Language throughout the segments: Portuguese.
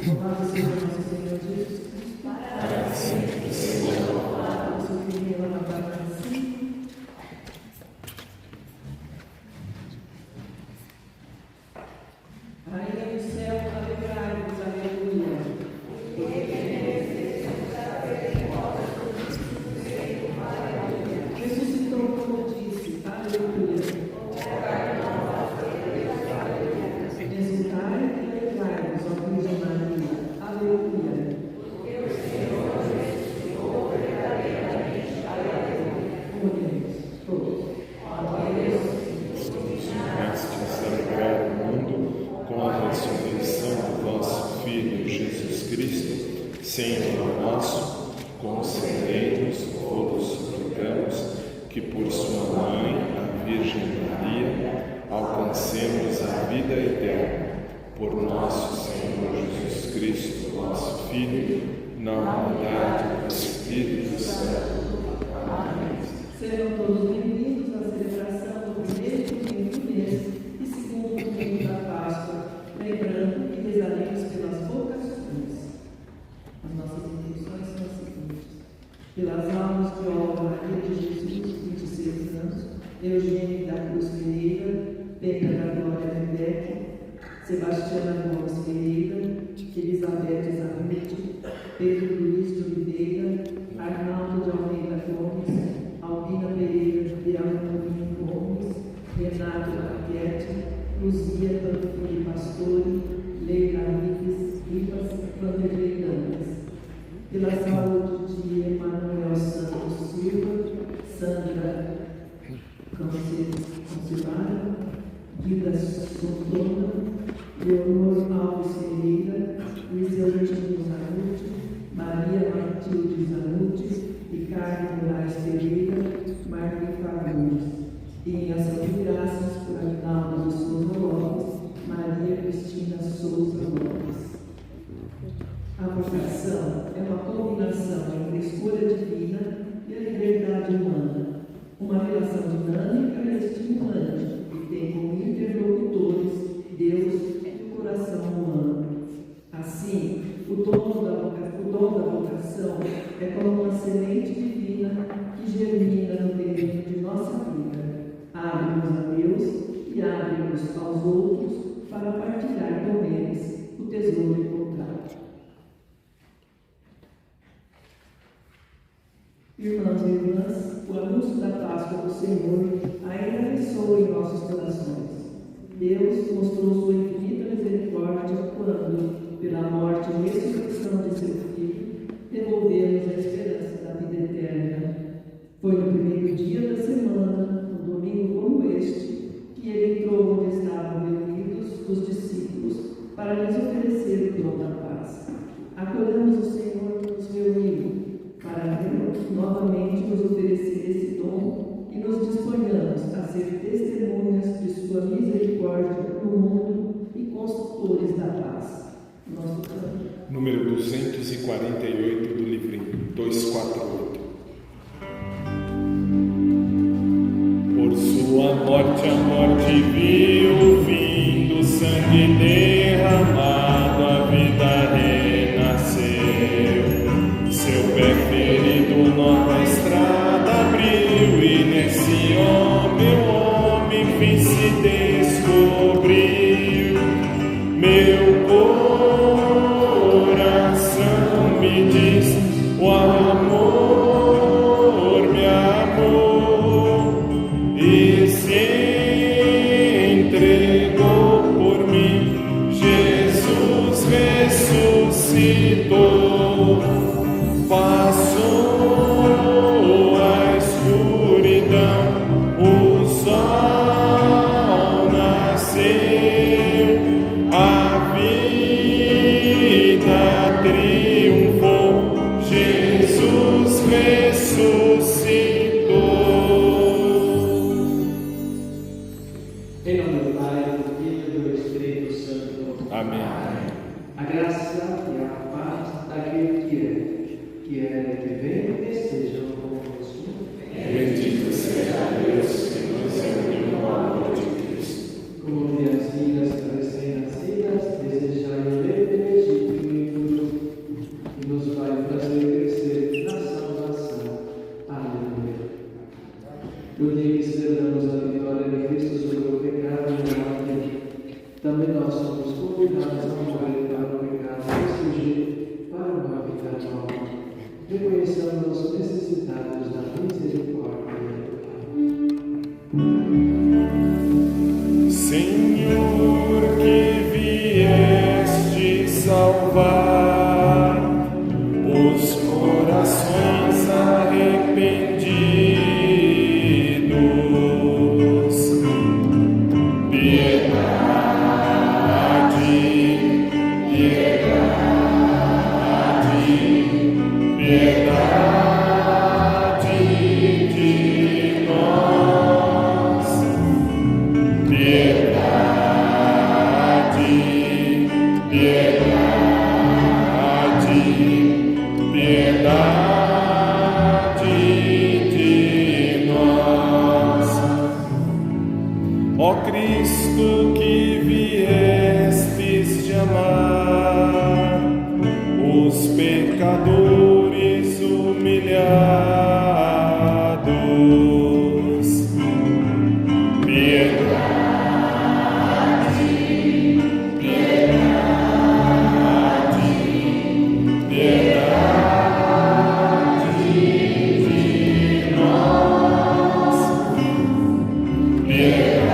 Louvado seja nosso Senhor Jesus Cristo, para sempre seja louvado, o seu filho levantado assim. Rainha do céu, alegrai-vos, aleluia. Ressuscitou como disse, aleluia. Exultai e alegrai-vos, ó Virgem Maria, aleluia. Oremos todos. Mestres, alegrai o mundo com a ressurreição do vosso Filho Jesus Cristo, Senhor nosso, concedei-nos, vos suplicamos, que por sua mãe, a Virgem Maria, alcancemos a vida eterna. Por nosso Senhor Jesus Cristo, vosso Filho, na unidade do Espírito Santo. Amém. Sejam todos bem-vindos à celebração do primeiro domingo do mês e segundo domingo da Páscoa, lembrando que rezaremos pelas vocações. As nossas intenções são as seguintes: pelas almas de Olga Maria de Jesus, 26 anos, Eugênio da Cruz Pereira, Pedro da Glória Rebeque, Sebastiana Gomes Pereira, Elizabeth Zanuti, Pedro Luiz de Oliveira, Arnaldo de Almeida Gomes, Albina Pereira de Almeida Gomes, Renato Marquete, Luzia Panfili Pastore, Leila Rivas, Vanderlei Dantas. Pela saúde de Emanuel Santos Silva, Sandra Concilaro, Guida Sontona, Leonor Alves Pereira, Luiz Eugênio Zanuti, Maria Matilde Zanuti, Ricardo Moraes Pereira, Marquinhos Fagundes. E em ação de graças por Aguinaldo de Souza Lopes, Maria Cristina Souza Lopes. A vocação é uma combinação entre a escolha divina e a liberdade humana, uma relação dinâmica e estimulante, que tem como interlocutores Deus e o coração humano. Assim, o dom da vocação é como uma semente divina que germina no terreno de nossa vida. Abre-nos a Deus e abre-nos aos outros para partilhar com eles o tesouro encontrado. Irmãos e irmãs, o anúncio da Páscoa do Senhor ainda ressoa em nossos corações. Deus mostrou sua infinita misericórdia quando, pela morte e ressurreição de seu Filho, devolveu-nos a esperança da vida eterna. Foi no primeiro dia da semana, um domingo como este, que ele entrou onde estavam reunidos os discípulos para lhes oferecer o dom da paz. Acolhamos o Senhor que nos reuniu para novamente nos oferecer esse dom e nos disponhamos a ser testemunhas de sua misericórdia no mundo e construtores da paz. Nosso canto. Número 248 do livrinho, 248. Por sua morte a morte viu, fim do sangue derramado, a vida renasceu. Seu pé ferido, nova estrada abriu, e nesse homem, o homem fim se descobriu. Meu coração me diz, o amor me amou e se entregou por mim. Jesus ressuscitou, passou a escuridão, o sol nasceu, a vida triunfou, Jesus ressuscitou. Em nome do Pai, do Filho e do Espírito Santo. Amém. A graça e a paz daquele que é e que vem, estejam convosco. Bendito seja Deus que nos uniu no amor de Cristo. Como criancinhas recém-nascidas, desejai o leite legítimo e Senhor, que vieste salvar os corações arrependidos, piedade, piedade, piedade de nós, piedade, piedade, piedade de nós. Ó Cristo, que viestes de amar os pecadores humilhados, piedade, piedade, piedade de nós, piedade,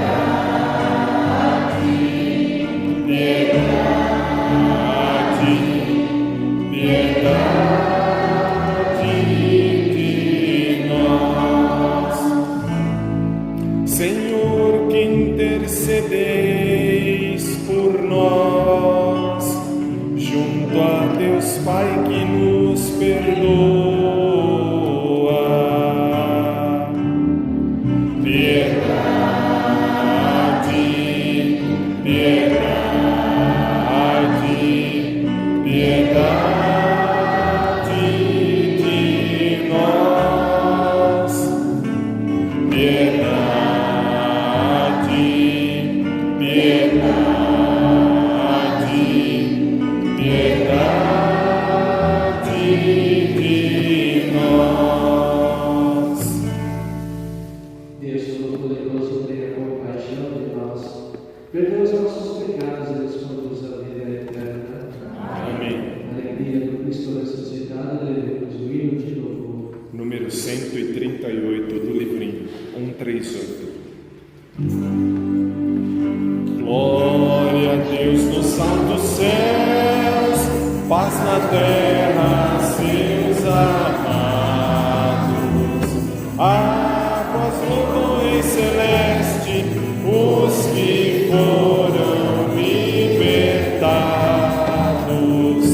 piedade, piedade de nós. Senhor, que intercedeis por nós, junto a Deus Pai que nos perdoa, piedade, piedade, piedade de nós, piedade, piedade, piedade de nós. Deus Todo-Poderoso, tenha compaixão de nós, perdoa os nossos pecados e nos conduz à vida eterna. Amém. Alegria do Cristo ressuscitado, levemos o hino de louvor. Número 138 do livrinho 138. Glória a Deus nos altos céus, paz na terra, seus amados. A voz louvam em celeste os que foram libertados.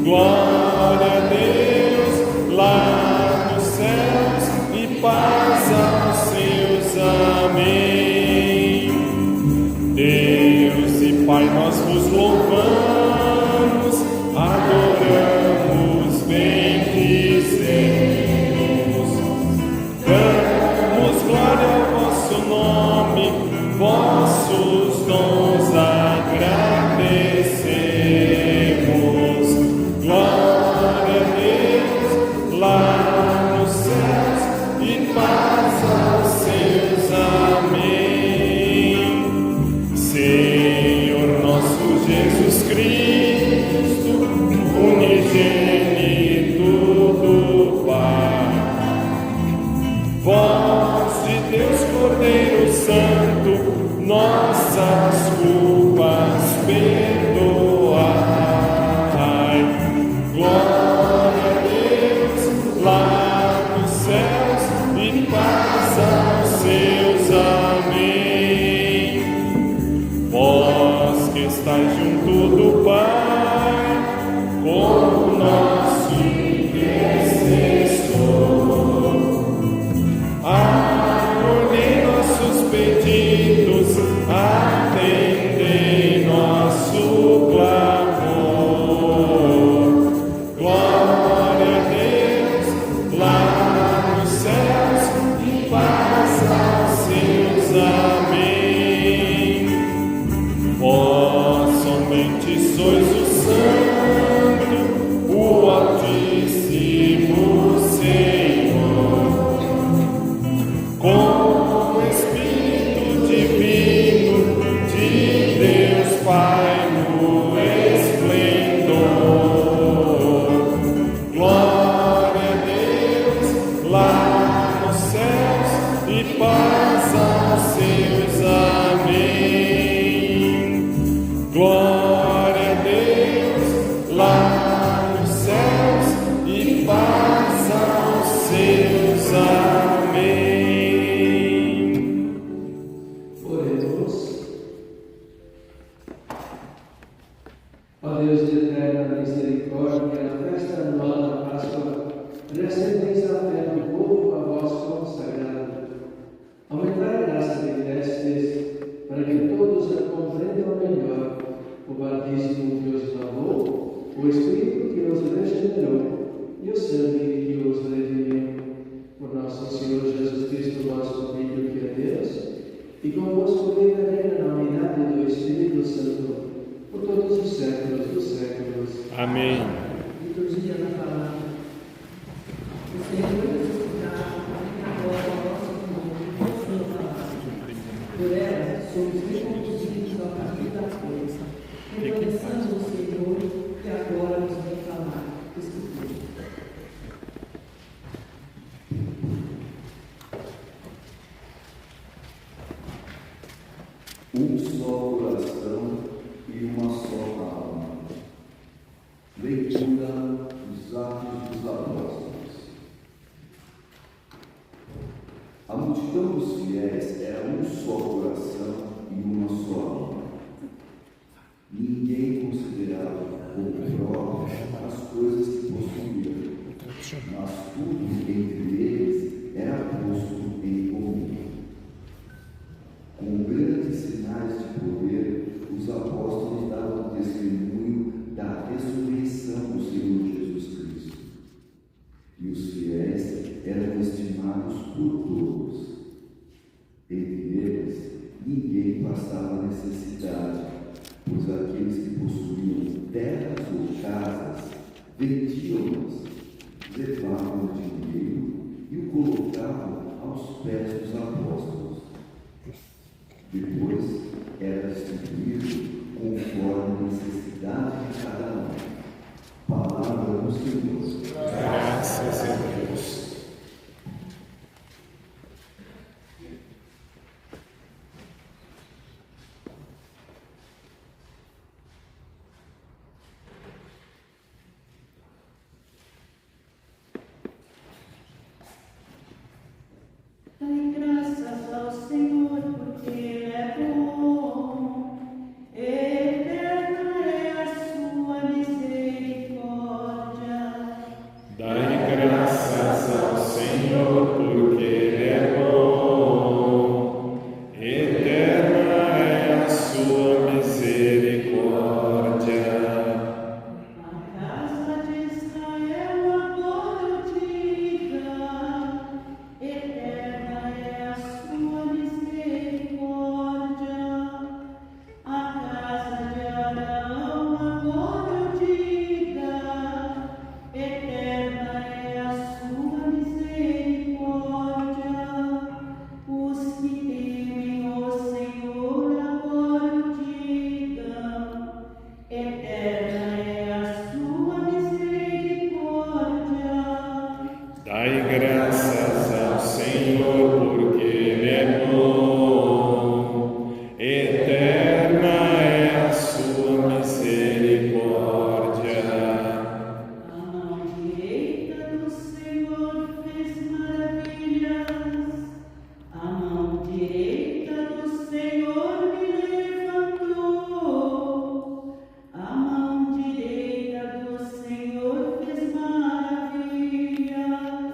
Glória a Deus lá nos céus e paz aos seus. Amém. Deus e Pai, nós vos louvamos, adoramos, bendizemos, damos glória ao vosso nome, vossos dons agradecemos. Glória a Deus lá nos céus e paz aos seus. Amém. Senhor nosso Jesus Cristo, unigênito do Pai, voz de Deus Cordeiro Santo, nossas culpas perdoai. Glória a Deus lá nos céus e paz aos seus. Amém. Vós que estáis junto do Pai, como nosso intercessor, acolhei nossos pedidos, atendei nosso clamor. Glória a Deus lá nos céus e paz aos seus. Amém. Vós somente sois o Santo, o Altíssimo Senhor, com o Espírito Divino de Deus Pai no esplendor. Glória a Deus lá nos céus e paz aos seus. Amém. Deus de eterna misericórdia, na festa anual da Páscoa, recebeis a fé do povo a vós consagrado. Aumentai a graça que destes, para que todos a compreendam melhor, o batismo que os lavou, o Espírito que os regenerou e o sangue que os redimiu. Por nosso Senhor Jesus Cristo, vosso Filho, que é Deus, e convosco vive e reina na unidade do Espírito Santo, por todos os séculos dos séculos. Amém. Liturgia da palavra. O Senhor ressuscitará agora o nosso mundo com sua palavra. Por ela somos reconduzidos ao caminho da força, reconhecendo o Senhor que agora nos vem falar. Escutemos. Um só coração e uma só alma. Leitura dos Atos dos Apóstolos. A multidão dos fiéis era um só coração e uma só alma. Ninguém considerava como próprio as coisas que possuía, mas tudo entre eles era posto em comum. Com grandes sinais de poder, os apóstolos davam testemunho da ressurreição do Senhor Jesus Cristo. E os fiéis eram estimados por todos. Entre eles, ninguém passava necessidade, pois aqueles que possuíam terras ou casas vendiam-nas, levavam o dinheiro e o colocavam aos pés dos apóstolos. Depois era distribuído conforme a necessidade de cada um. Palavra do Senhor. Graças a Deus. Dai graças ao Senhor, porque Ele é bom, eterna é a sua misericórdia. Dai graças ao Senhor, porque Ele é bom. Eterna é a sua misericórdia. A casa de Israel agora o diga, eterna é a sua misericórdia. A casa de Abraão agora o diga, eterna é a sua misericórdia. Os que temem o Senhor agora o digam, eterna é a sua misericórdia. Dai graças ao Senhor, porque Ele é bom. Eterna é a sua misericórdia. A mão direita do Senhor fez maravilhas. A mão direita do Senhor me levantou. A mão direita do Senhor fez maravilhas.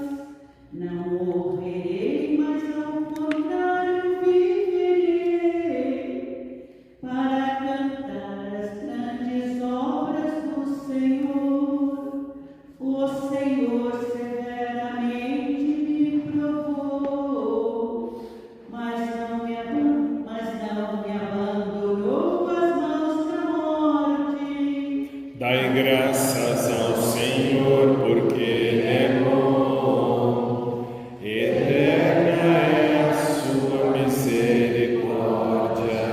Não morrerei, mas ao contrário viverei, para cantar as grandes obras do Senhor. O Senhor severamente me provou, mas não me abandonou às mãos da morte. Dai graças ao Senhor, porque Ele é bom. Eterna é a sua misericórdia.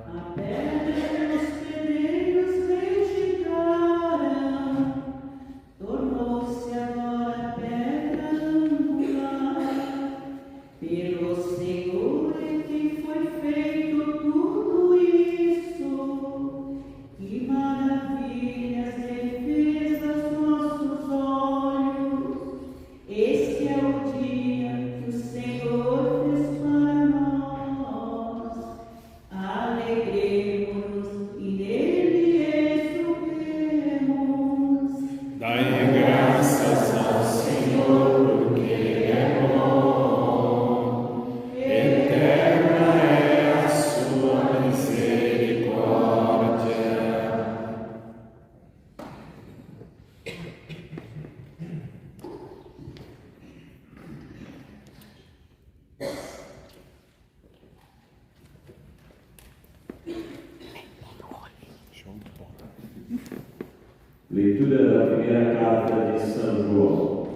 A pedra que os pedreiros rejeitaram tornou-se agora pedra angular. Pelo Senhor é que foi feito tudo isso. Que maravilhas Leitura da primeira carta de São João.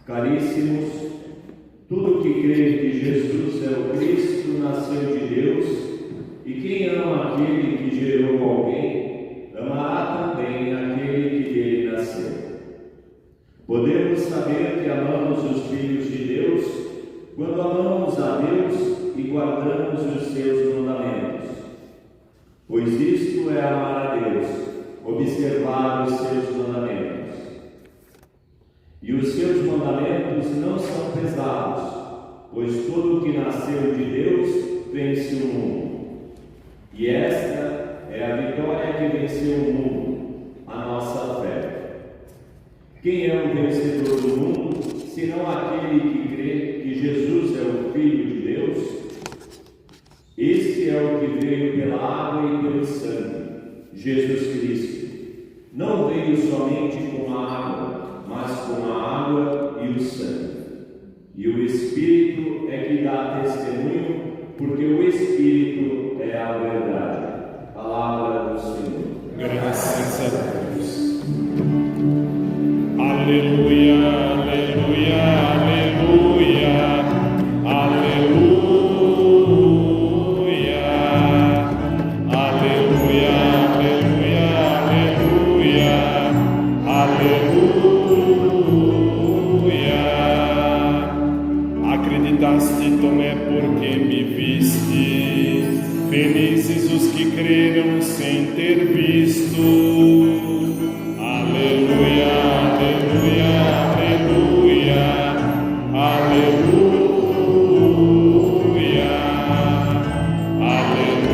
Caríssimos, tudo que crê que Jesus é o Cristo nasceu de Deus, e quem ama aquele que gerou alguém, amará também aquele que dele nasceu. Podemos saber que amamos os filhos de Deus quando amamos a Deus e guardamos os seus mandamentos. Pois isto é amar a Deus, observar os seus mandamentos. E os seus mandamentos não são pesados, pois todo o que nasceu de Deus vence o mundo. E esta é a vitória que venceu o mundo, a nossa fé. Quem é o vencedor do mundo, senão aquele que crê que Jesus é o Filho de Deus? Este é o que veio pela água e pelo sangue, Jesus Cristo. Não veio somente com a água, mas com a água e o sangue. E o Espírito é que dá testemunho, porque o Espírito é a verdade. Palavra do Senhor. Graças a Deus. Aleluia, aleluia, aleluia, aleluia, aleluia, aleluia, aleluia. Acreditaste, Tomé, porque me viste. Felizes os que creram sem ter visto. Aleluia, aleluia, aleluia, aleluia, aleluia,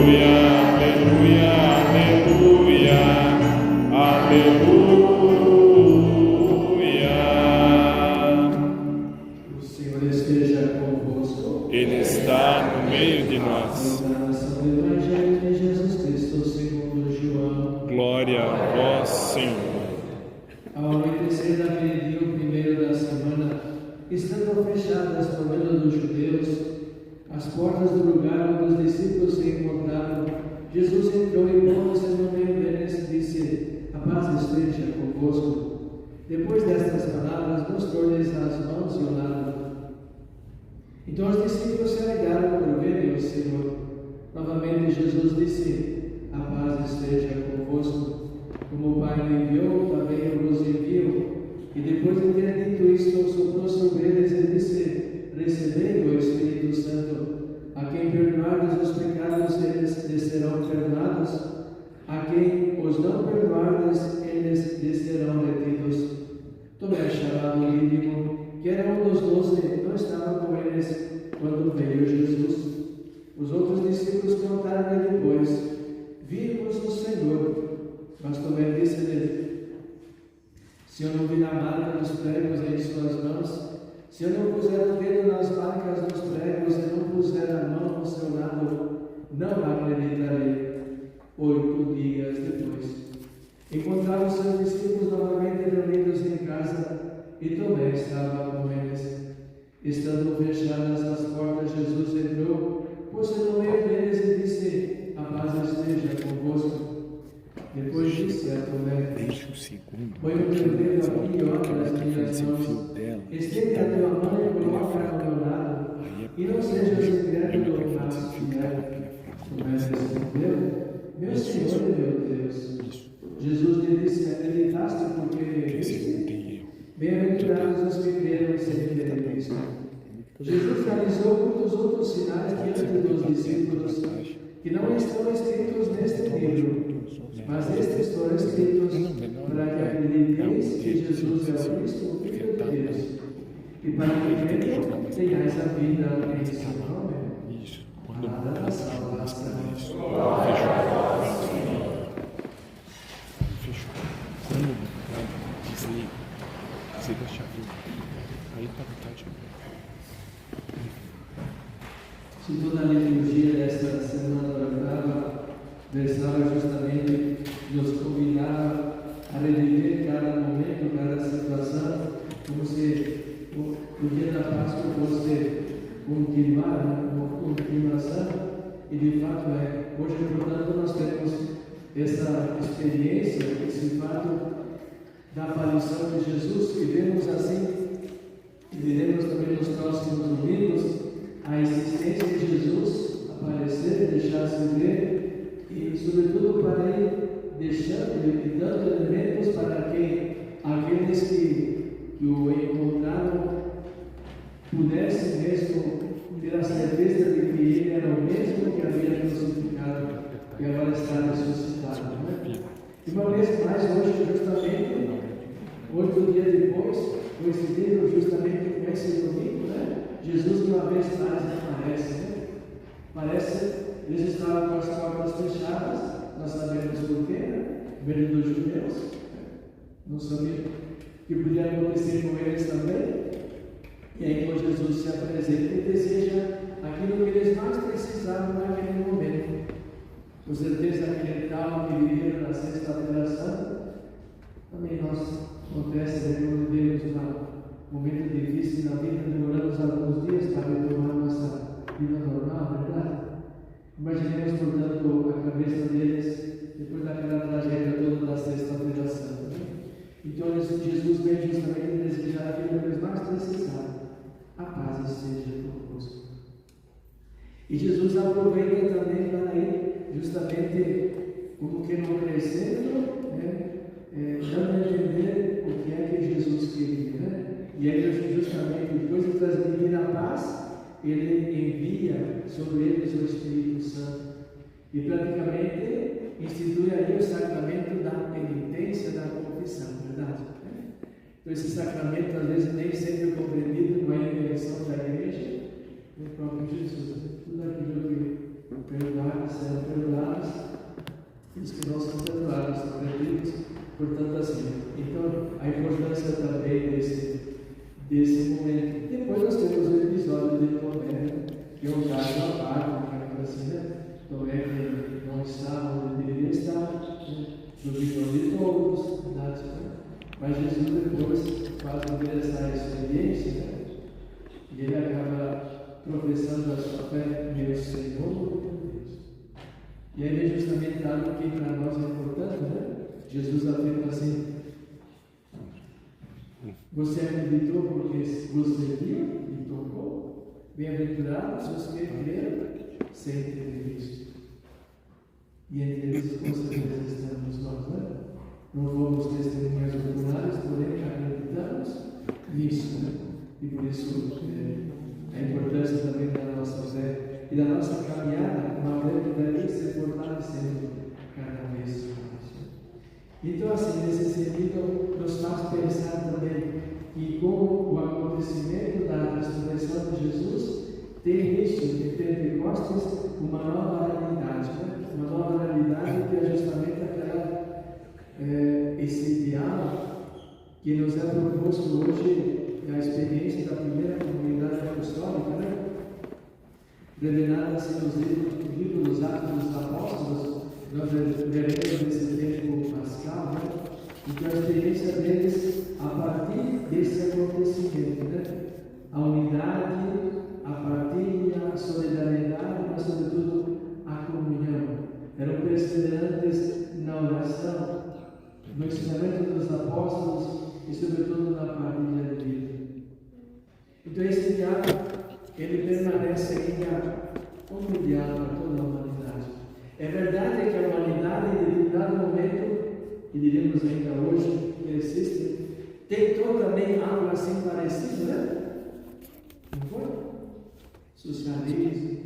aleluia, aleluia, aleluia. O Senhor esteja convosco. Ele está no meio de nós. Proclamação do Evangelho de Jesus Cristo segundo João. Glória a vós, Senhor. Ao anoitecer daquele dia, o primeiro da semana, estando fechadas por medo dos judeus as portas do lugar onde os discípulos se encontravam, Jesus entrou e pondo-se no meio deles, disse: a paz esteja convosco. Depois destas palavras, mostrou-lhes as mãos e o lado. Então os discípulos se alegraram por verem o Senhor. Novamente Jesus disse: a paz esteja convosco. Como o Pai me enviou, também eu vos envio. E depois de ter dito isto, soprou sobre eles e disse: recebei o Espírito Santo. A quem perdoardes os pecados, eles lhes serão perdoados. A quem os não perdoardes, eles lhes serão retidos. Tomé, chamado Dídimo, que era um dos 12, não estava com eles quando veio Jesus. Os outros discípulos contaram-lhe depois: vimos o Senhor. Mas Tomé disse-lhe: se eu não vir a marca dos pregos em suas mãos, se eu não puser o dedo nas marcas dos pregos e não puser a mão no seu lado, não acreditarei. 8 dias depois, encontraram seus discípulos novamente reunidos em casa, e Tomé estava com eles. Estando fechadas as portas, Jesus entrou, pôs-se no meio deles e disse: a paz esteja convosco. Depois disse a Tomé: põe o teu dedo aqui e olha as minhas mãos. Estende a tua mão e coloca ao meu lado, e não sejas incrédulo, mas fiel. Tomé respondeu: meu Senhor e meu Deus. Jesus lhe disse: acreditaste porque me viste? Bem-aventurados os que creram sem terem visto. Jesus realizou muitos outros sinais diante dos discípulos que não estão escritos neste livro, mas estes foram escritos para que acrediteis que Jesus é o Cristo, o Filho de Deus, e para que tenhais a vida em seu nome. Palavra da salvação. Fechou. Quando desliga a chave, aí tá vontade. Se toda a liturgia desta semana oitava versava justamente, nos convidava a reviver cada momento, cada situação, como se o dia da Páscoa fosse continuar, uma continuação, e de fato é. Hoje, portanto, nós temos essa experiência, esse fato da aparição de Jesus, que vemos assim, e veremos também nos próximos domingos, a existência de Jesus aparecer, deixar-se ver, e sobretudo para ele deixando e dando elementos para que aqueles que o encontraram pudessem mesmo ter a certeza de que ele era o mesmo que havia crucificado e agora está ressuscitado. Né? E uma vez mais, hoje, justamente, 8 dias depois, coincidindo justamente com esse domingo, né? Jesus de uma vez mais aparece. Né? Parece, eles estavam com as portas fechadas, nós sabemos por quê, né? Medo dos judeus, não sabia o que podia acontecer com eles também. E aí, quando Jesus se apresenta e deseja aquilo que eles mais precisavam naquele momento. Com certeza, aquele trauma que viveram na Sexta-feira Santa, também nós acontece quando vivemos um momento difícil na vida, demoramos alguns dias para retomar nossa vida normal, verdade? Imaginemos, portanto, a cabeça deles depois daquela tragédia toda da Sexta-feira Santa. Né? Então, Jesus vem justamente desejar aquilo que eles mais precisavam. A paz esteja convosco. E Jesus aproveita também para ir justamente como que não crescendo, né? Dando a entender o que é que Jesus queria. Né? E aí, justamente, depois de transmitir a paz, ele envia sobre eles o Espírito Santo. E praticamente institui aí o sacramento da penitência, da confissão, verdade? Então, esse sacramento, às vezes, nem sempre compreendido com a intervenção da igreja, do próprio Jesus. Tudo aquilo que perdoados serão perdoados, e os que não são perdoados são perdidos, portanto, assim. Então, a importância também desse momento. Depois nós temos o episódio de Tomé, que é um caso à parte, assim, né? Tomé que não está onde deveria estar, duvidou de todos, verdade? Mas Jesus depois faz ver essa experiência, né? E ele acaba professando a sua fé, meu Senhor, meu Deus. E aí vem justamente algo que para nós é importante, né? Jesus afirma assim: você acreditou porque você viu e tocou? Bem-aventurados os que creram sem ter visto. E entre eles, com certeza, estamos nós, né? Não fomos testemunhas oculares, porém acreditamos nisso, né? E por isso a importância também da nossa fé e da nossa caminhada, uma fé que deve ser fortalecendo cada vez mais. Então, assim, nesse sentido, nos faz pensar também que, com o acontecimento da ressurreição de Jesus, tem início de Pentecostes uma nova realidade, né? Uma nova realidade que é justamente esse diálogo que nos é proposto hoje, a experiência da primeira comunidade apostólica, né? Revelada assim nos livros dos Atos dos Apóstolos, nós veremos nesse tempo pascal, né? Então a experiência deles a partir desse acontecimento, né? A unidade, a partilha, a solidariedade, mas sobretudo a comunhão. Eram perseverantes na oração, no ensinamento dos apóstolos e sobretudo na partilha de vida. Então esse diálogo, ele permanece ainda como diálogo a toda a humanidade. É verdade que a humanidade, em determinado momento, e diremos ainda hoje que existe, tentou também algo assim parecido, né? Não foi? Socialismo,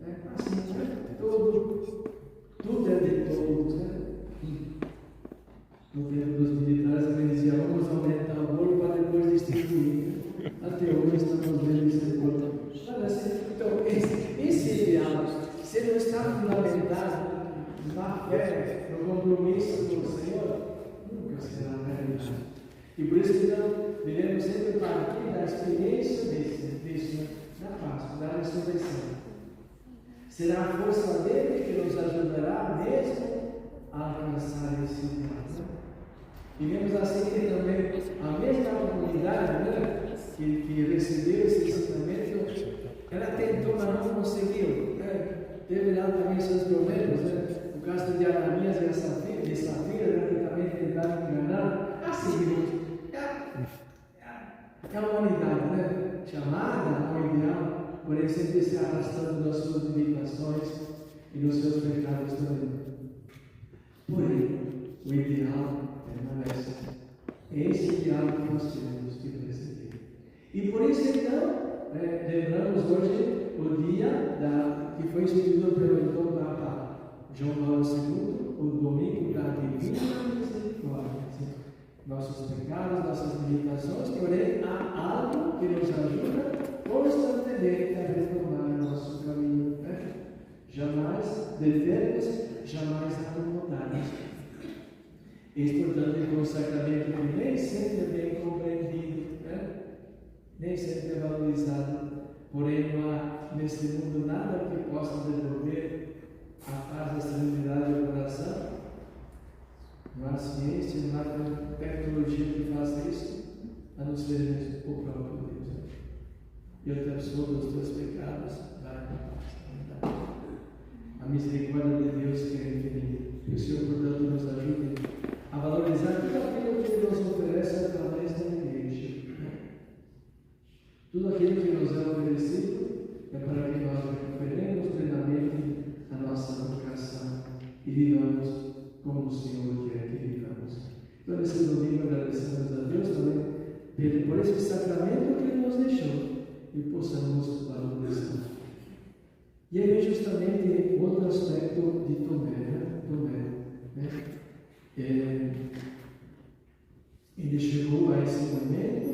né? Assim, né? Tudo é de todos, né? No tempo dos militares, também dizia: vamos aumentar o bolo para depois distribuir. Até hoje estamos vendo esse bolo. Então, esse ideal, se não está fundamentado na fé, no compromisso com o Senhor, nunca será realidade. E por isso que nós devemos sempre partir da experiência da Páscoa, da ressurreição. Será a força dele que nos ajudará mesmo a alcançar esse ideal. E vemos assim que também a mesma comunidade, né, que recebeu esse ensinamento, ela tentou, mas não conseguiu. Né? Teve lá também seus problemas. Né? O caso de Ananias e Safira, né, que também tentaram enganar. Assim, é a humanidade, né? Chamada ao ideal, porém sempre se arrastando nas suas limitações e nos seus pecados também. Porém, o ideal permanece. É esse ideal que nós temos que perseguir. E por isso, então, lembramos hoje o dia que foi instituído pelo então Papa João Paulo II, o domingo da Divina Misericórdia. Nossos pecados, nossas limitações, porém há algo que nos ajuda constantemente a retomar nosso caminho. Né? Jamais devemos, jamais acomodarmos. Este, portanto, é um sacramento que nem sempre é bem compreendido, né? Nem sempre é valorizado. Porém, não há neste mundo nada que possa devolver a paz, a serenidade do coração. Não há ciência, não há tecnologia que faça isso, a não ser mesmo o próprio Deus. Eu te absolvo dos teus pecados, vai com paz. A misericórdia de Deus que é infinita. Que o Senhor, portanto, nos ajude a valorizar tudo aquilo que Ele nos oferece através da igreja. Tudo aquilo que nos é oferecido é para que nós recuperemos plenamente a nossa vocação e vivamos como o Senhor quer que vivamos. Então, nesse domingo, agradecemos a Deus também por esse sacramento que Ele nos deixou e possamos valorizar. E aí vem justamente outro aspecto de Tomé, né? Ele chegou a esse momento,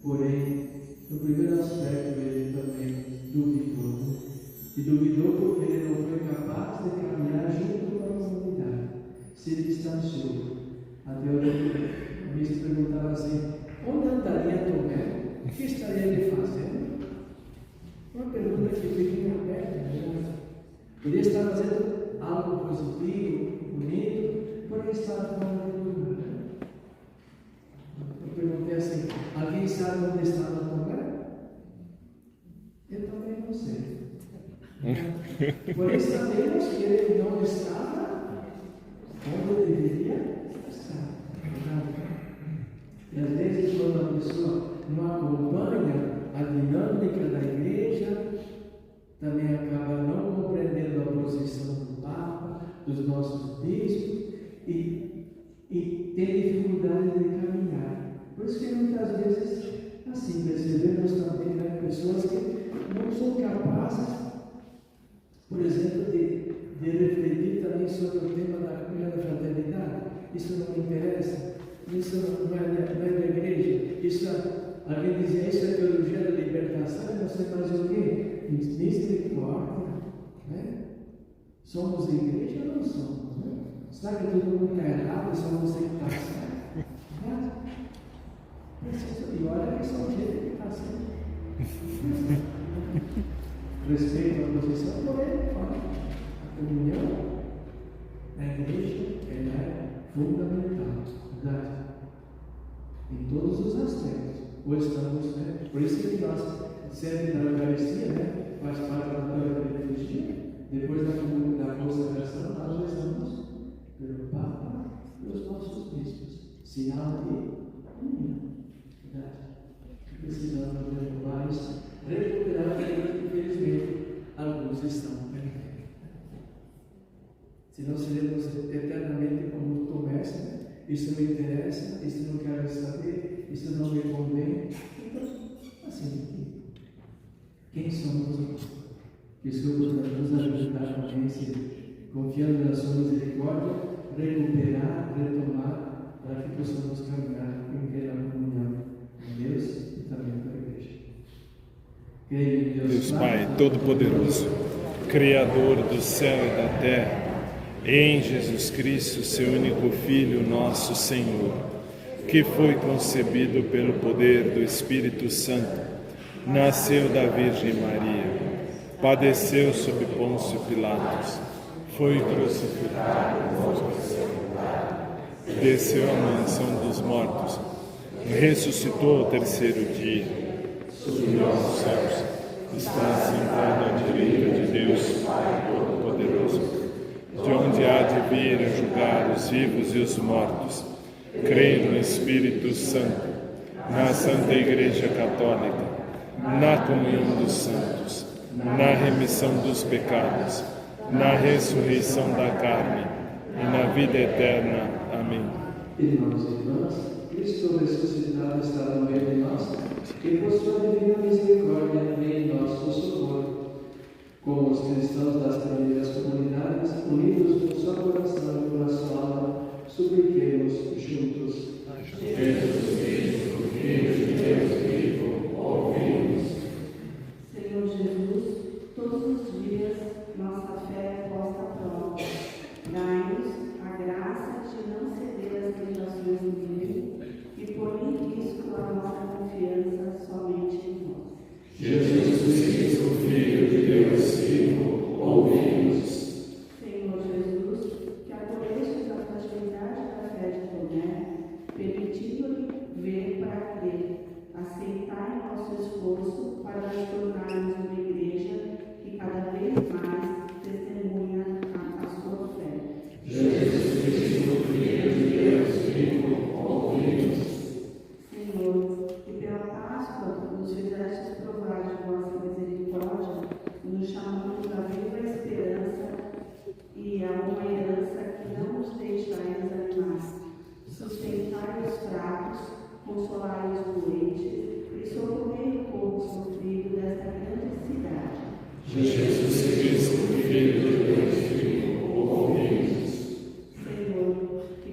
porém, no primeiro aspecto, ele também duvidou. E duvidou porque ele não foi capaz de caminhar junto com a comunidade. Se distanciou. Até o bispo perguntava assim: onde andaria Tomé? O que estaria ele fazendo? Uma pergunta que fica em aberto. Podia estar fazendo algo positivo, bonito, porém estava fora do lugar. Eu perguntei assim: alguém sabe onde estava Tomé? Eu também não sei. Porém, sabemos que ele não estava onde deveria estar. E às vezes, quando a pessoa não acompanha a dinâmica da igreja, também acaba não compreendendo a posição do Papa, dos nossos bispos, e tem dificuldade de caminhar. Por isso que muitas vezes, assim, percebemos também, né, pessoas que não são capazes, por exemplo, de refletir também sobre o tema da fraternidade. Isso não me interessa, isso não é da igreja, isso, alguém dizia, isso é a teologia da libertação, não sei mais o que, misericórdia, né? Somos igreja ou não somos? Né? Será que todo mundo está errado, só você que está certo? E olha que só o jeito que está certo. Respeito à posição, porém, a comunhão na igreja ela é fundamental, verdade? Em todos os aspectos. Ou estamos, né? Por isso que nós, sempre na Eucaristia, né? Faz parte da liturgia, depois da consagração, nós rezamos pelo Papa e os nossos bispos, sinal de união, verdade? Precisamos renovar isso, recuperar aquilo que, infelizmente, alguns estão perdendo. Senão seremos eternamente como Tomé, né? Isso não interessa, isso não quero saber, isso não me convém. Então, assim, quem somos nós? Que o Senhor nos ajudar também, confiando na sua misericórdia, recuperar, retomar, para que possamos caminhar em plena comunhão com Deus e também com a igreja. Creio em Deus Pai Todo-Poderoso, Criador do céu e da terra, em Jesus Cristo, seu único Filho, nosso Senhor, que foi concebido pelo poder do Espírito Santo, nasceu da Virgem Maria, padeceu sob Pôncio Pilatos, foi crucificado, desceu à mansão dos mortos, ressuscitou ao terceiro dia, subiu aos céus, está sentado à direita de Deus Pai Todo-Poderoso, de onde há vir a julgar os vivos e os mortos. Creio no Espírito Santo, na Santa Igreja Católica, na comunhão dos santos, na remissão dos pecados, na ressurreição da carne e na vida eterna. Amém. Irmãos e irmãs, Cristo ressuscitado está no meio de nós, e por sua divina misericórdia vem em nosso socorro. Como os cristãos das primeiras comunidades, unidos por seu coração e por sua alma, supliquemos juntos. Jesus Cristo, Filho de Deus vivo, ouvimos. Senhor Jesus, todos os dias nossa fé é posta à prova. Dai-nos a graça de não ceder às tentações do inimigo e pôr em risco a nossa confiança somente em vós. Jesus Cristo, Filho de Deus vivo, ouvimos. Senhor Jesus, que acolhestes a fragilidade da fé de Tomé, permitindo-lhe ver para crer, aceitai nosso esforço para nos tornarmos uma igreja que cada vez mais testemunha a sua fé. Jesus Cristo, Filho de Deus vivo, ouvimos. Senhor, que pela Páscoa nos fizestes provar de vossa misericórdia, nos chamando à viva esperança e a uma herança que não nos deixai desanimar. Sustentai os fracos, consolai os doentes e socorrei o povo sofrido desta grande cidade. Jesus Cristo, Filho de Deus vivo, ouvimos. Senhor, que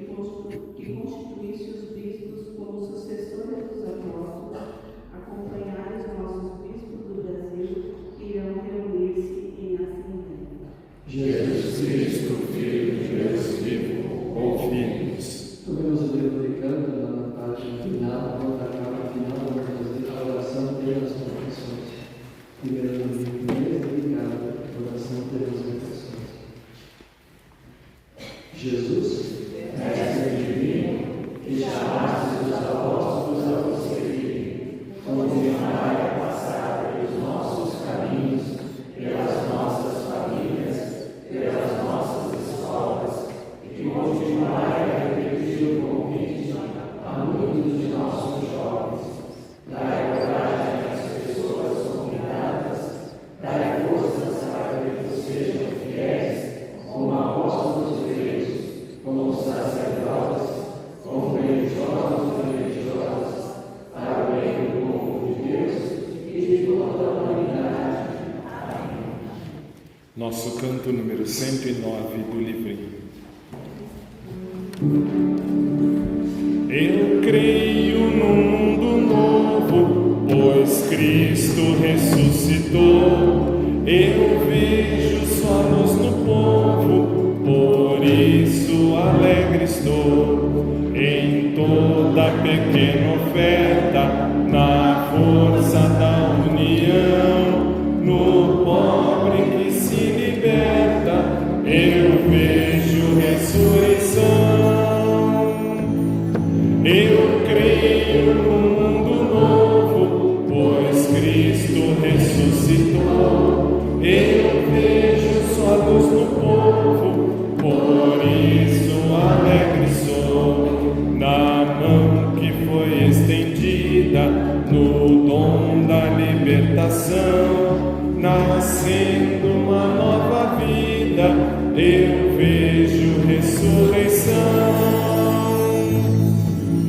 constituísse os bispos como sucessores dos apóstolos, acompanhai os nossos bispos do Brasil que irão reunir-se em assembleia. Jesus Cristo, Filho de Deus vivo, ouvimos. Tomemos o livro de canto na página final, na capa final, vamos fazer a oração pelas confissões. Primeiro dedicado, oração pelas confissões. Jesus, Mestre divino, que chamaste os apóstolos a vos seguir, continuai a passar pelos nossos caminhos, pelas nossas famílias, pelas nossas escolas, e continuai a repetir o convite a muitos de nossos jovens. Dai coragem às pessoas convidadas, dai forças para que eles sejam fiéis, como apóstolos gregos, como sacerdotes, como religiosos e religiosas, para o bem do povo de Deus e de toda a humanidade. Amém. Nosso canto número 109 do livrinho. Eu creio num mundo novo, pois Cristo ressuscitou. Eu vejo só luz no povo, por isso alegre estou. Em toda pequena oferta, na força da união, no pobre que se liberta, eu vejo ressurreição. Eu creio num mundo novo, pois Cristo ressuscitou. Eu vejo sua luz no povo, por isso alegre sou. Na mão que foi estendida, no dom da libertação, nascendo uma nova vida, eu vejo ressurreição.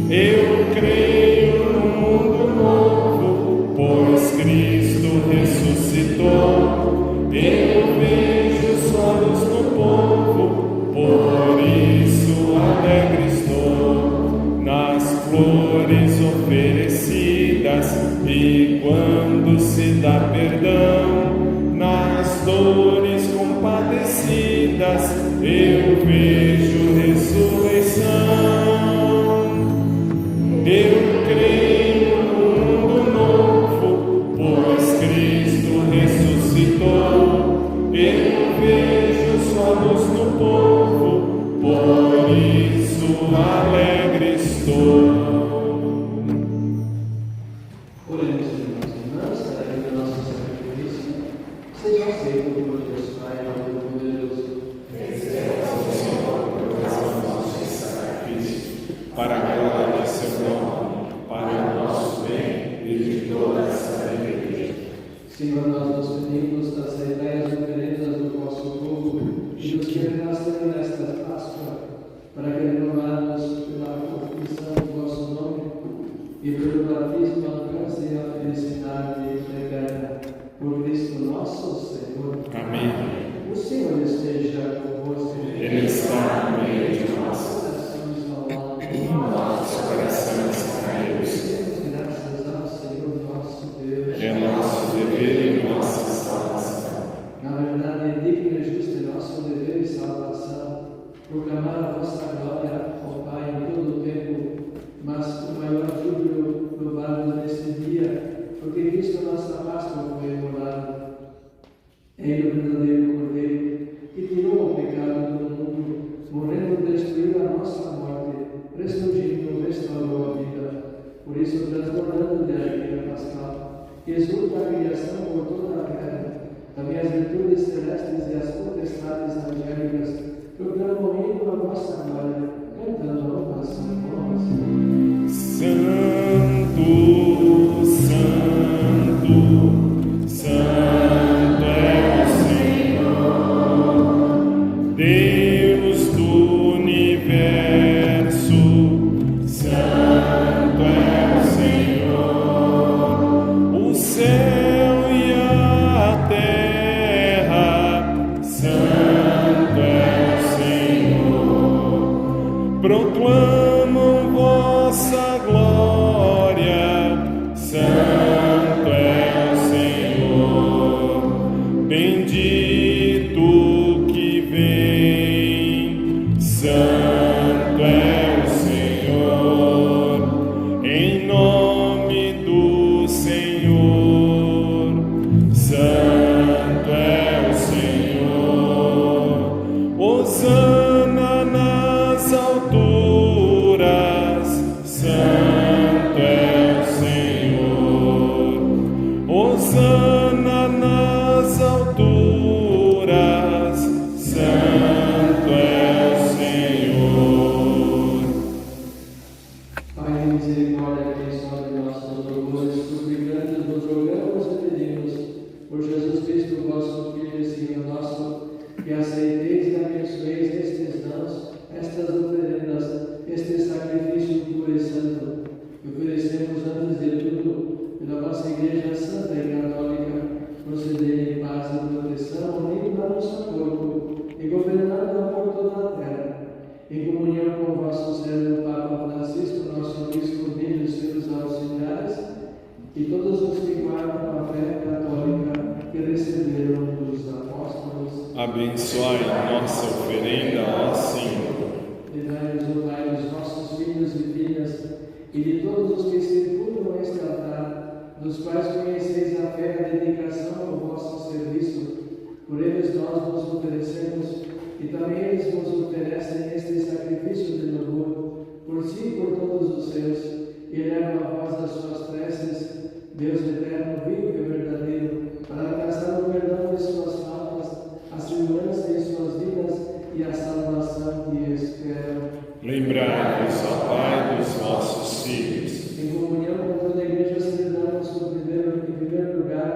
Eu creio num mundo novo, pois Cristo ressuscitou. Eu vejo sua luz no povo, por isso alegre estou. Nas flores oferecidas e quando se dá perdão, nas dores compadecidas, eu vejo ressurreição. Eu creio num mundo novo, pois Cristo ressuscitou. Eu vejo sua luz no povo, por isso alegre estou. Oremos, irmãos e irmãs, para que o nosso sacrifício seja aceito por Deus Pai Todo-Poderoso. Senhor, e dos que renasceram nesta Páscoa, para que, renovados pela confissão do vosso nome e pelo batismo, alcancem a felicidade eterna. Por Cristo nosso Senhor. Amém. O Senhor esteja convosco. Ele está no meio de nós. Corações ao alto. Nossos corações caídos. Demos graças ao Senhor nosso Deus. É nosso dever e nossa salvação. Na verdade, é digno e justo é nosso dever e salvação proclamar a vossa glória, ó Pai, em todo o tempo, mas o maior júbilo louvado neste dia, porque Cristo, nossa Páscoa, foi imolado. Ele, o verdadeiro Cordeiro, que tirou o pecado do mundo, morrendo, destruiu a nossa morte, ressurgindo, restaurou a vida. Por isso, transbordando de alegria pascal, exulta a criação por toda a terra, também as virtudes celestes e as potestades angélicas proclamam o hino a vossa glória, cantando louvas voz. Santo, Santo, Santo é o Senhor, Deus do universo. Santo é o Senhor, o céu e a terra. Santo é o Senhor, proclamam vossa glória. Santo é o Senhor, bendito que vem. Santo é o Senhor, em nome do Senhor. Santo é o Senhor, hosana nas alturas. Santo é o Senhor, hosana nas alturas. Santo é o Senhor. Pai de misericórdia, que sobre nossos louvores, suplicantes, nos rogamos e pedimos, por Jesus Cristo, vosso Filho e Senhor nosso, que aceiteis e abençoeis nestes dons, estas oferendas, este sacrifício puro e santo, que oferecemos antes de tudo pela vossa Igreja Santa e Católica, procedendo em paz e proteção, unindo a nosso corpo e governando por toda a terra, em comunhão com o vosso servo Papa Francisco, nosso Bispo Bilho e seus auxiliares, e todos os que guardam a fé católica que receberam dos apóstolos. Abençoai nossa oferenda, ó Senhor. Livrai-nos, ó Pai, dos nossos filhos e filhas, e de todos os que circulam este altar, dos quais conheceis a fé e a dedicação ao vosso serviço. Por eles nós nos oferecemos, e também eles nos oferecem este sacrifício de louvor, por si e por todos os seus, e elevam a voz das suas preces, Deus eterno, vivo e verdadeiro, para alcançar o perdão de suas faltas, a segurança em suas vidas e a salvação que esperam. Lembrai-vos, ó Pai, dos vossos filhos. Em comunhão com toda a Igreja, celebramos em primeiro lugar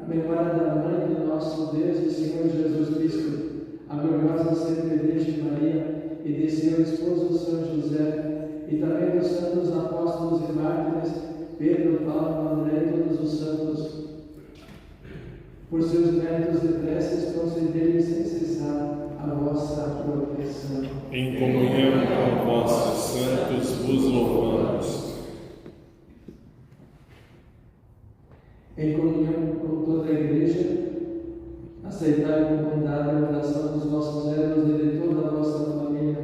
a memória da Mãe do nosso Deus e Senhor Jesus Cristo, a gloriosa Santa Virgem Maria, e de seu esposo São José, e também dos santos apóstolos e mártires, Pedro, Paulo, André e todos os santos. Por seus méritos e preces, concedei sem cessar a vossa proteção. Em comunhão com vossos santos vos louvamos. Em comunhão com toda a Igreja, aceitai com bondade a oração dos nossos servos e de toda a vossa família.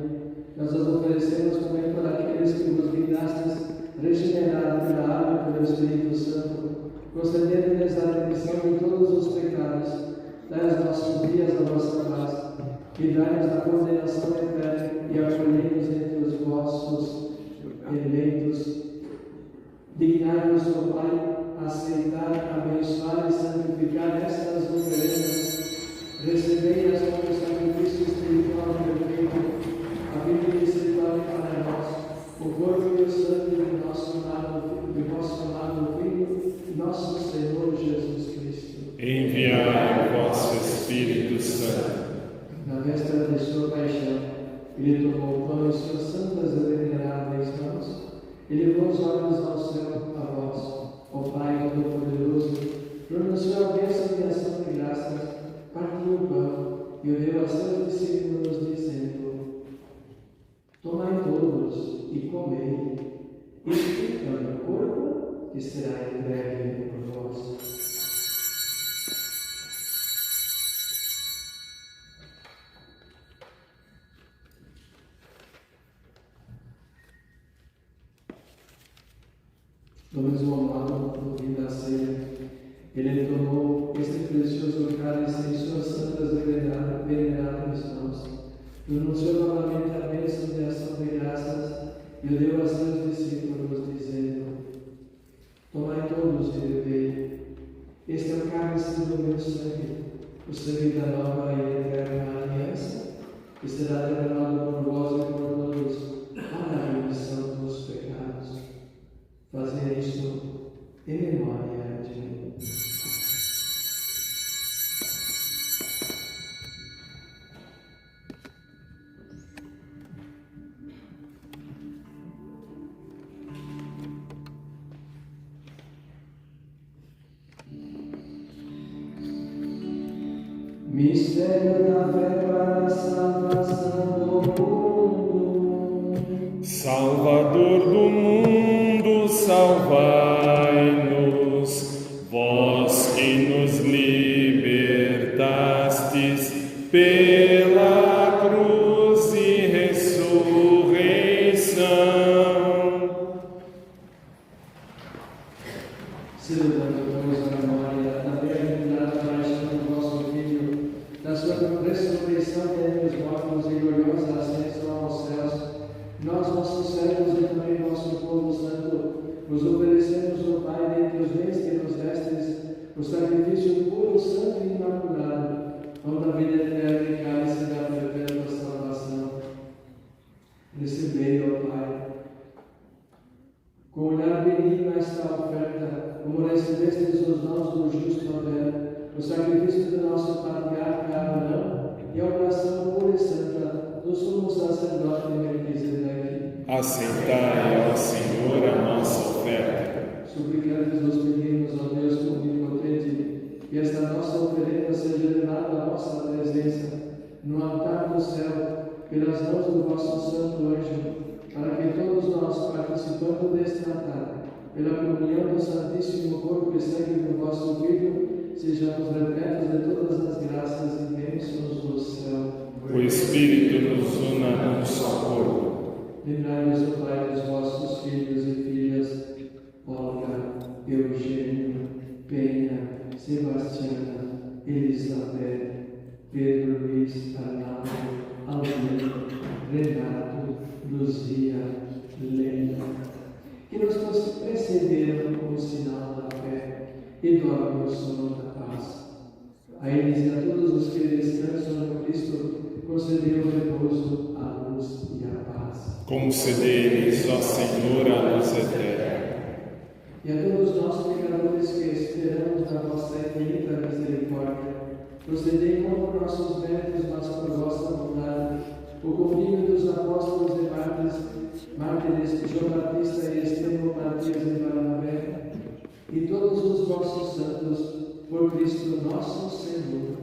Nós as oferecemos também para aqueles que vos guiastes, regenerados pela água e pelo Espírito Santo, concedendo-lhes a remissão de todos os pecados. Dai aos nossos dias a vossa paz, livrai-nos da condenação eterna e acolhei-nos entre os vossos eleitos. Dignai-vos, ó Pai, aceitar, abençoar e santificar estas oferendas. Recebei-as como sacrifício espiritual perfeito, a fim de que se torne para nós o corpo e o sangue do vosso amado Filho, nosso Senhor Jesus Cristo. Enviai o vosso Espírito Santo, Na véspera de sua paixão, ele tomou o pão em suas santas e veneráveis mãos, elevou os olhos ao céu, a vós, ó Pai Todo-Poderoso, pronunciou a bênção de ação de graças, partiu o pão e o deu a seus discípulos, dizendo: tomai todos e comei, este é o meu corpo que será entregue por vós. Do mesmo modo, no fim da ceia, ele tomou este precioso cálice em suas santas e veneráveis mãos, pronunciou novamente a bênção de ação de graças e o deu a seus discípulos, dizendo: tomai todos e bebei, este é o cálice do meu sangue, o sangue da nova e eterna aliança, que será derramado por vós e por todos para a remissão dos pecados. Fazer isto em memória de mim. Mistério da fé para a salvação do mundo. Salvador do mundo, salvai-nos, vós que nos libertastes pela cruz e ressurreição. Celebramos a memória da bem-aventurada paixão do vosso Filho, da sua ressurreição dentre os mortos e gloriosa ascensão aos céus. Nós, vossos servos e também vosso povo santo, nos oferecemos, ó Pai, dentre os bens que nos destes, o sacrifício puro, santo e imaculado, pão da vida eterna e cálice da perpétua salvação. Recebei, ó Pai, com olhar benigno esta oferta, como recebestes os dons do justo Abel, o sacrifício do nosso patriarca Abraão e a oração pura e santa do sumo sacerdote Melquisedeque. Aceitai, ó Senhor, a nossa oferta. Suplicantes nos pedimos, ó Deus onipotente, que esta nossa oferenda seja levada à vossa presença, no altar do céu, pelas mãos do vosso santo anjo, para que todos nós, participando deste altar, pela comunhão do Santíssimo Corpo e Sangue do vosso Filho, sejamos repletos de todas as graças e bênçãos do céu. O Espírito nos una num só corpo. Lembrai-nos, ó Pai, dos vossos filhos e filhas, Olga, Eugênio, Penha, Sebastiana, Elizabeth, Pedro Luiz, Arnaldo, Almeida, Renato, Luzia, Lena, que nos precederam como sinal da fé e dormem o sono da paz. A eles e a todos os que descansam no Cristo, concedeu o repouso, a luz e a paz. Concedei-lhes, ó Senhor, a luz eterna. E a todos nós, pecadores que esperamos na vossa infinita misericórdia, procedei com por nossos méritos, mas por vossa bondade, o convívio dos apóstolos e mártires João Batista e Estevão, Matias e Barnabé, e todos os vossos santos, por Cristo nosso Senhor.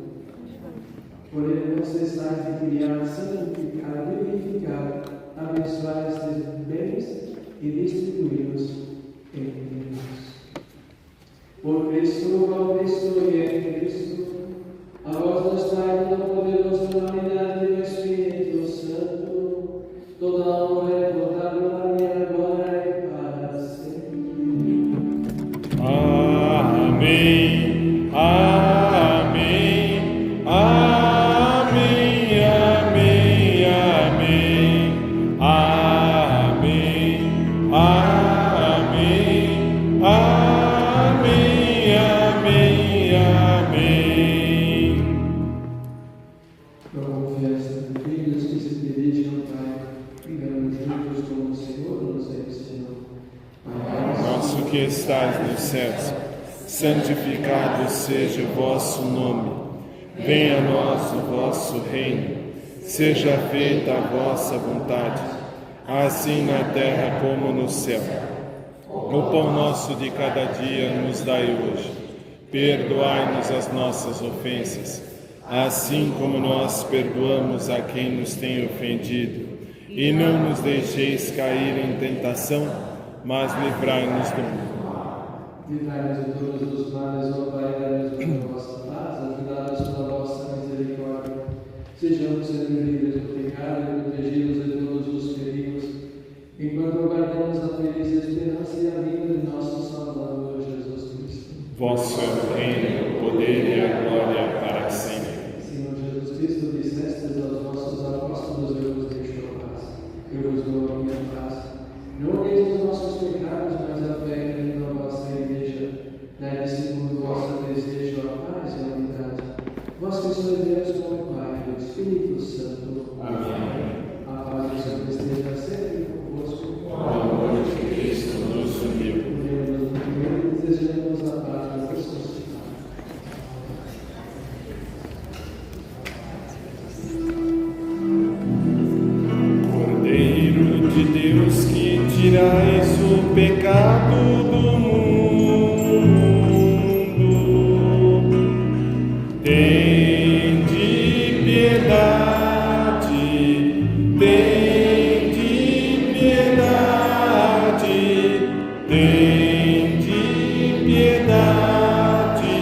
Por ele não cessais de criar, santificar, vivificar, abençoar estes bens e distribuí-los entre nós. Por Cristo, ao Cristo e em Cristo, a vós nos Pai Todo-Poderoso, na unidade do Espírito Santo, toda a honra e toda a glória, agora e para sempre. Amém. Amém. Amém. Amém. Amém. Amém. Amém. Amém. Amém. Amém. Com a confiança de filhos que se dirigem ao Pai, vivamos juntos como o Senhor nos ensinou. Nosso que estais nos céus, santificado seja o vosso nome. Venha a nós o vosso reino. Seja feita a vossa vontade, assim na terra como no céu. O pão nosso de cada dia nos dai hoje. Perdoai-nos as nossas ofensas, assim como nós perdoamos a quem nos tem ofendido. E não nos deixeis cair em tentação, mas livrai-nos do mal. Livrai-nos de todos os males, ó Pai, dai-nos a vossa paz, ajudados pela vossa misericórdia. Sejamos sempre livres do pecado e protegidos de todos os perigos, enquanto aguardamos a feliz esperança e a vinda de nosso Salvador Jesus Cristo. Vosso é o reino, o poder e a glória para sempre. Senhor Jesus Cristo, dissestes aos vossos apóstolos: eu vos deixo a paz, eu vos dou a minha paz. Não olheis os nossos pecados, mas a fé que na vossa igreja. Dai segundo o vosso desejo a paz e a unidade. Vós que sois Deus com o Pai e o Espírito Santo. Amém. A paz do Senhor esteja sempre convosco. O amor de Cristo nos uniu. Unidos no primeiro, desejamos a paz do ressuscitado. Cordeiro de Deus, que tirais o pecado do mundo, tende piedade, tende piedade, tende piedade,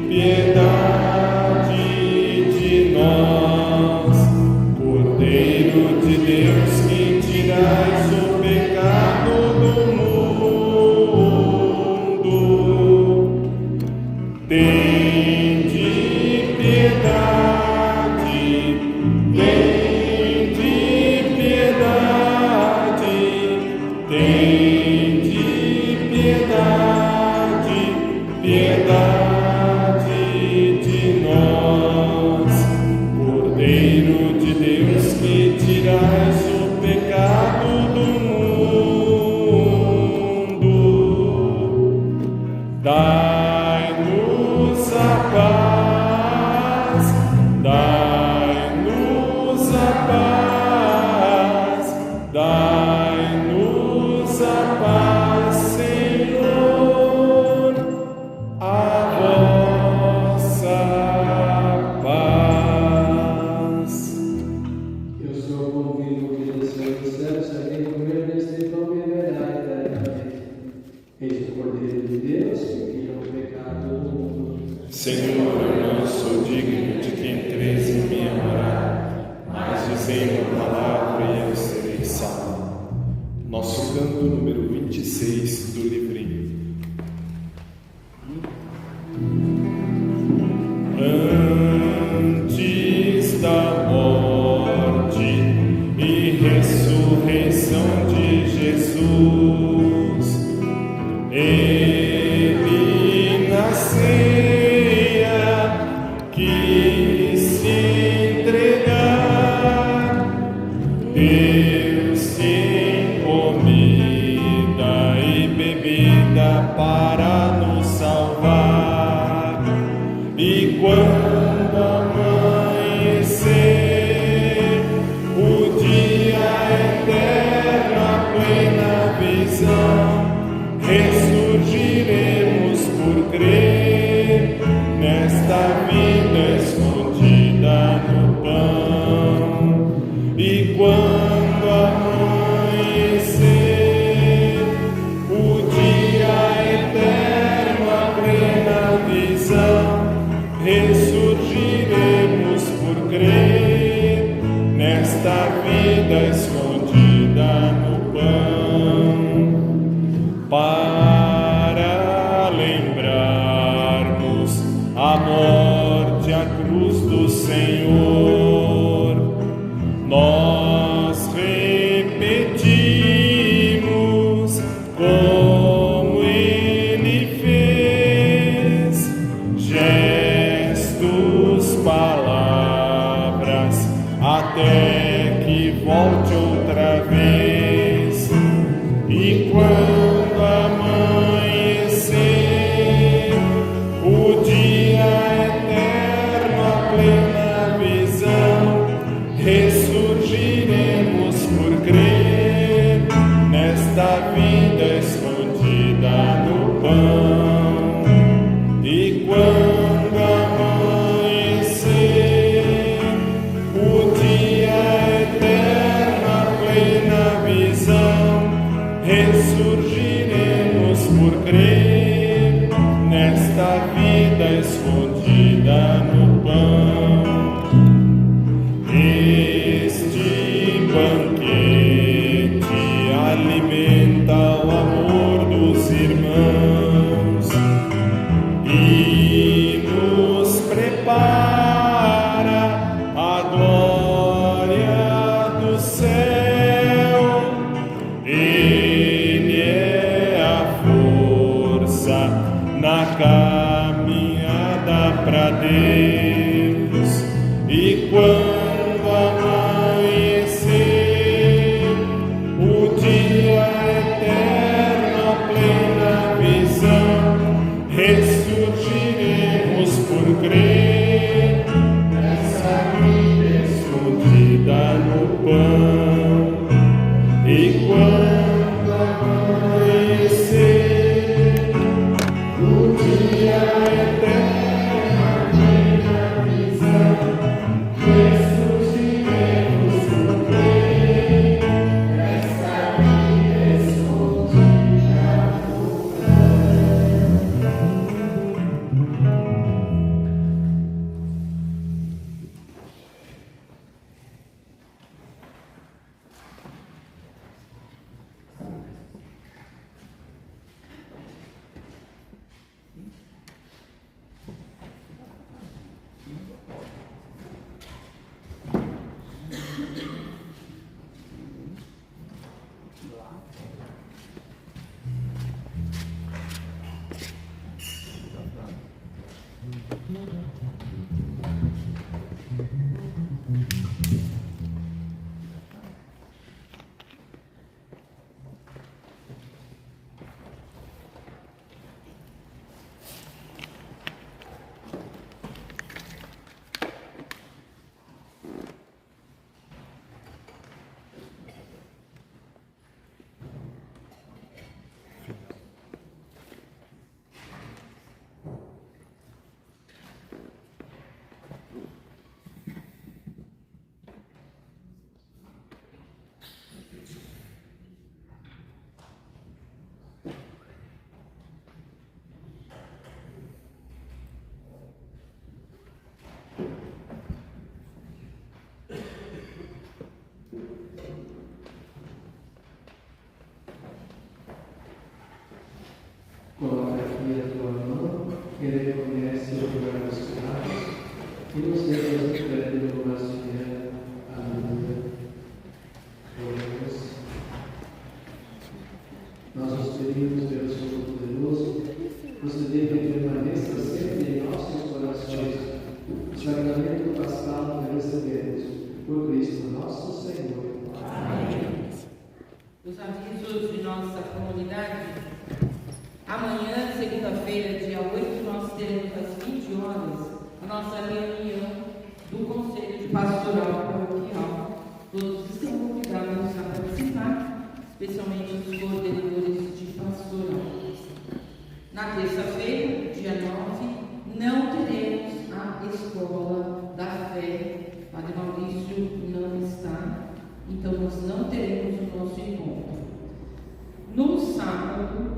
piedade de nós. Cordeiro de Deus, que tirais o pecado do mundo, tende piedade, tende piedade, tende piedade, piedade de nós. Cordeiro de Deus, que tirais o pecado do mundo, dai-nos a paz, dai-nos a paz, dai-nos a paz, Senhor, a vossa paz. Eu sou o pão vivo que desceu do céu, se alguém comer deste pão viverá eternamente. Eis o Cordeiro de Deus, que tira o pecado do mundo. Senhor, eu não sou digno de que entreis em minha morada, mas dizei uma palavra e eu serei salvo. Nosso canto número 26 do livrinho. Antes da morte e ressurreição de Jesus, Ele na ceia quis se entregar, deu-se em comida e bebida para nos salvar. E quando amanhecer o dia eterno, a plena visão, ressurgiremos por crer nesta vida escondida no pão. E quando amanhecer o dia eterno, a plena visão, ressurgiremos por crer nesta vida escondida no pão. Para lembrarmos a morte, a cruz do Senhor, nós repetimos como Ele fez, gestos, palavras, até que volte outra vez. E quando amanhecer o dia eterno, a plena visão, ressurgiremos por crer nesta vida escondida no pão. E quando amanhecer o dia eterno, a plena visão, ressurgiremos por crer nesta vida escondida no pão. Este banquete alimenta o amor dos irmãos e nos prepara a glória do céu. Ele é a força na caminhada para Deus. E quando amanhecer o dia eterno, a plena visão, ressurgiremos por crer nessa vida escondida no pão. E quando amanhecer o dia eterno, a plena visão, ressurgiremos por crer nessa vida escondida no Coloca aqui a tua mão, que reconhece o lugar dos pecados e nos dedos de fé do nosso fiel. Aleluia. Oremos. Nós os pedimos pelo Senhor poderoso, conceder que permaneça sempre em nossos corações o sacramento pascal que recebemos por Cristo nosso Senhor. Amém. Os avisos de nossa comunidade. Amanhã, segunda-feira, dia 8, nós teremos às 20 horas a nossa reunião do Conselho de Pastoral Paroquial. Todos estão convidados a participar, especialmente os coordenadores de pastoral. Na terça-feira, dia 9, não teremos a Escola da Fé. Padre Maurício não está, então nós não teremos o nosso encontro. No sábado,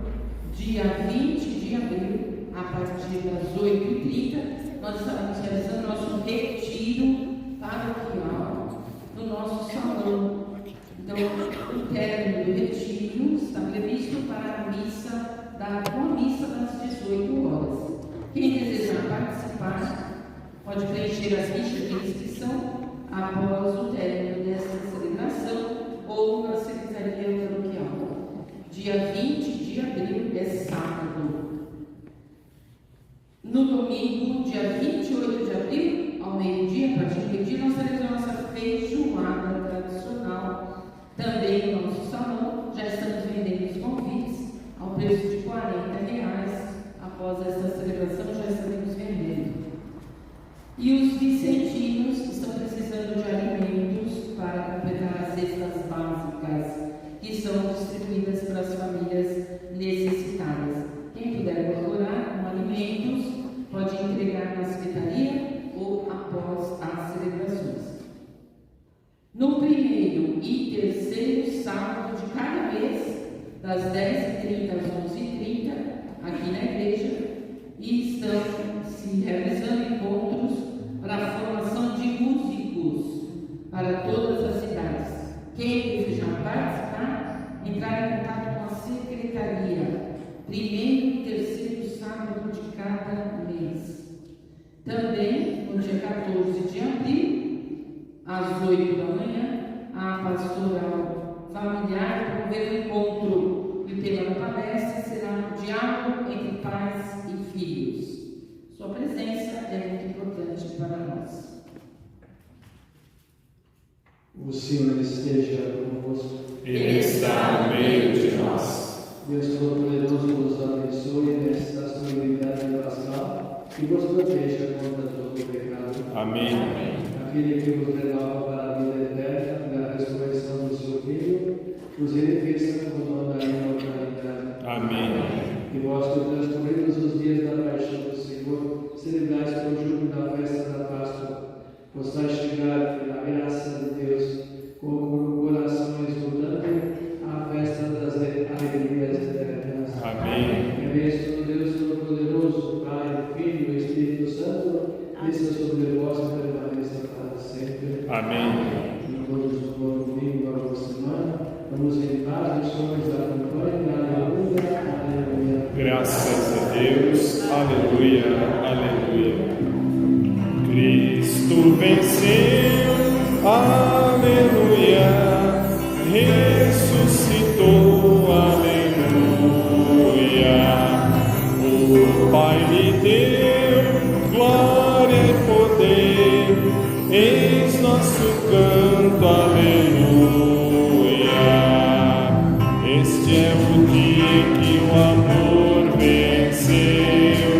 dia 20 de abril, a partir das 8h30, nós estaremos realizando nosso retiro paroquial no nosso salão. Então, o término do retiro está previsto para a missa com a missa das 18 horas. Quem desejar participar pode preencher as fichas de inscrição após o término desta celebração ou na secretaria paroquial. Dia 20 de abril é sábado. No domingo, dia 28 de abril, ao meio-dia, a partir do meio-dia, nós teremos a nossa feijoada tradicional. Também no nosso salão, já estamos vendendo os convites ao preço de R$40. Após esta celebração, já estaremos vendendo. E os vicentinos estão precisando de alimentos terceiro sábado de cada mês, das 10h30 às 11h30, aqui na igreja, e estão se realizando encontros para a formação de músicos para todas as cidades. Quem desejar participar, entrar em contato com a secretaria, primeiro e terceiro sábado de cada mês. Também, no dia 14 de abril, às 8 da manhã, a pastoral familiar promover um encontro e o tema da palestra será Diálogo entre Pais e Filhos. Sua presença é muito importante para nós. O Senhor esteja convosco. Ele está no meio de nós. Deus Todo-Poderoso vos abençoe nesta solenidade pascal e vos proteja contra todo pecado. Amém. Aquele que vos renova para a vida eterna, pela ressurreição do seu Filho, vos enriqueça com o dom da imortalidade. Amém. E vós que transcorridos os dias da paixão do Senhor, celebrais com júbilo da festa da Páscoa, possais chegar pela graça de Deus com corações lutando à festa das alegrias eternas. Amém. E a bênção do Deus Todo-Poderoso, Pai, Filho e Espírito Santo, desça sobre vós e permaneça para sempre. Amém. E todos um bom domingo, uma boa semana. Vamos em paz, o Senhor nos acompanhe. Aleluia, aleluia. Graças a Deus. Aleluia, aleluia. Cristo venceu, aleluia, ressuscitou, aleluia. O Pai lhe deu glória e poder, eis nosso canto, aleluia. Este é o dia que o amor venceu,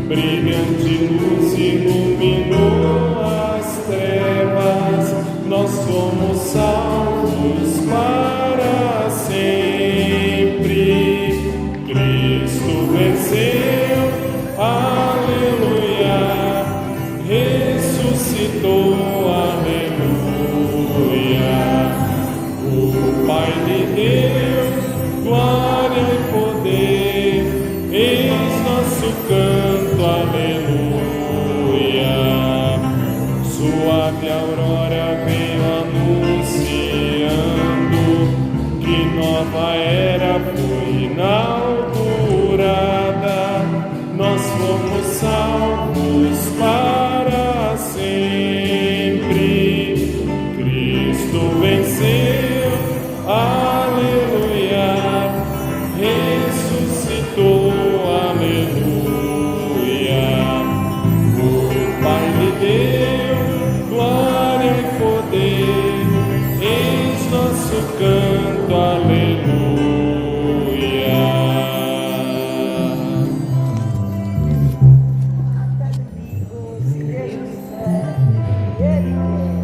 brilhante luz iluminou as trevas, nós somos salvos para sempre. Cristo venceu, aleluia, ressuscitou, aleluia. O Pai lhe deu glória e poder, eis nosso canto, aleluia. Suave aurora veio anunciando que nova era foi inaugurada, nós fomos salvos para sempre. Cristo venceu, aleluia, ressuscitou, aleluia. O Pai lhe deu glória e poder, eis nosso canto, aleluia.